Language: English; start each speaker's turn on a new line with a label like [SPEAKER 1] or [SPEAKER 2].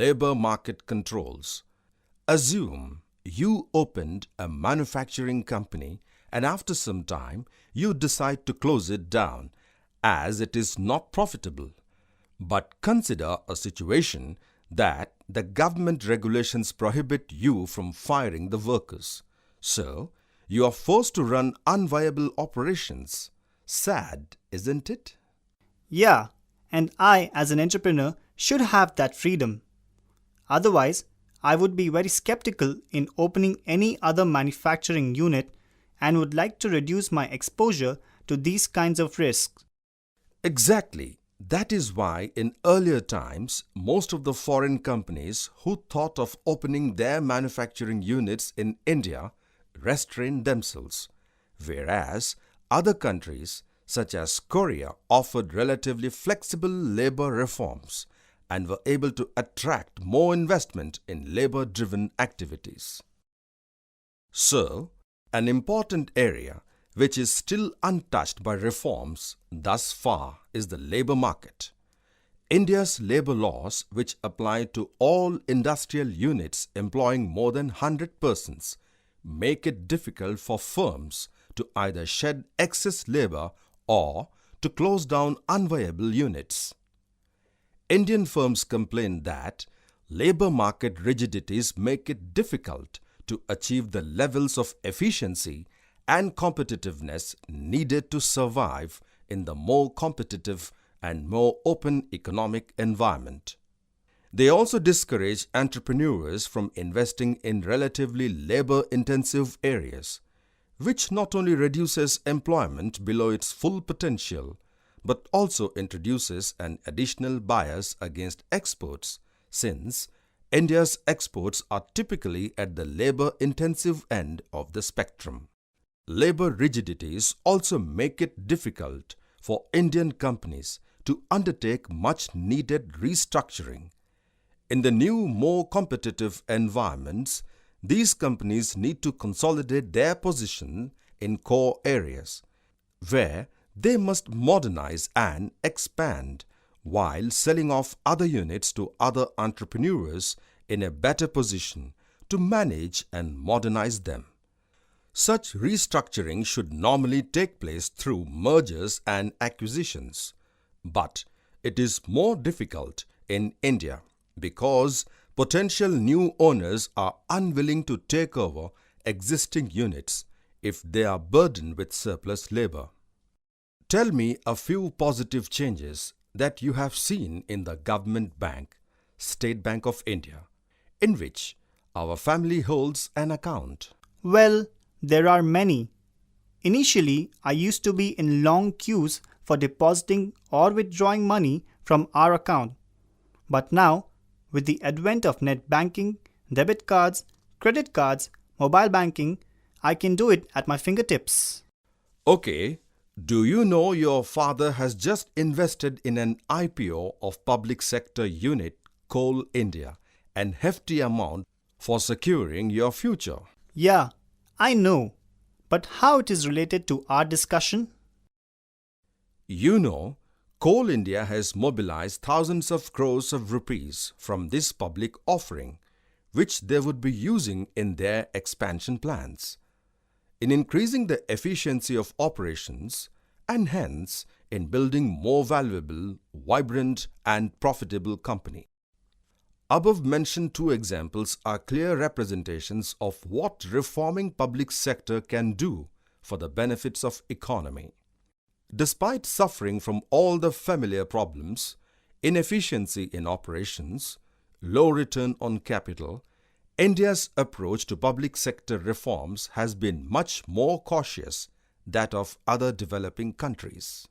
[SPEAKER 1] labor market controls. Assume you opened a manufacturing company and after some time you decide to close it down as it is not profitable. But consider a situation that the government regulations prohibit you from firing the workers. So, you are forced to run unviable operations. Sad, isn't it?
[SPEAKER 2] Yeah, and I, as an entrepreneur, should have that freedom. Otherwise, I would be very skeptical in opening any other manufacturing unit and would like to reduce my exposure to these kinds of risks.
[SPEAKER 1] Exactly. That is why in earlier times, most of the foreign companies who thought of opening their manufacturing units in India restrained themselves, whereas other countries such as Korea offered relatively flexible labor reforms and were able to attract more investment in labor-driven activities. So, an important area which is still untouched by reforms thus far is the labor market. India's labor laws, which apply to all industrial units employing more than 100 persons, make it difficult for firms to either shed excess labor or to close down unviable units. Indian firms complain that labor market rigidities make it difficult to achieve the levels of efficiency and competitiveness needed to survive in the more competitive and more open economic environment. They also discourage entrepreneurs from investing in relatively labor-intensive areas, which not only reduces employment below its full potential, but also introduces an additional bias against exports, since India's exports are typically at the labor-intensive end of the spectrum. Labor rigidities also make it difficult for Indian companies to undertake much-needed restructuring. In the new, more competitive environments, these companies need to consolidate their position in core areas, where they must modernize and expand while selling off other units to other entrepreneurs in a better position to manage and modernize them. Such restructuring should normally take place through mergers and acquisitions, but it is more difficult in India because potential new owners are unwilling to take over existing units if they are burdened with surplus labor. Tell me a few positive changes that you have seen in the government bank, State Bank of India, in which our family holds an account.
[SPEAKER 2] Well, there are many. Initially, I used to be in long queues for depositing or withdrawing money from our account. But now, with the advent of net banking, debit cards, credit cards, mobile banking, I can do it at my fingertips.
[SPEAKER 1] Okay, do you know your father has just invested in an IPO of public sector unit Coal India, an hefty amount for securing your future?
[SPEAKER 2] Yeah, I know. But how it is related to our discussion?
[SPEAKER 1] You know, Coal India has mobilized thousands of crores of rupees from this public offering, which they would be using in their expansion plans, in increasing the efficiency of operations, and hence in building more valuable, vibrant, and profitable company. Above mentioned two examples are clear representations of what reforming public sector can do for the benefits of economy. Despite suffering from all the familiar problems, inefficiency in operations, low return on capital, India's approach to public sector reforms has been much more cautious than that of other developing countries.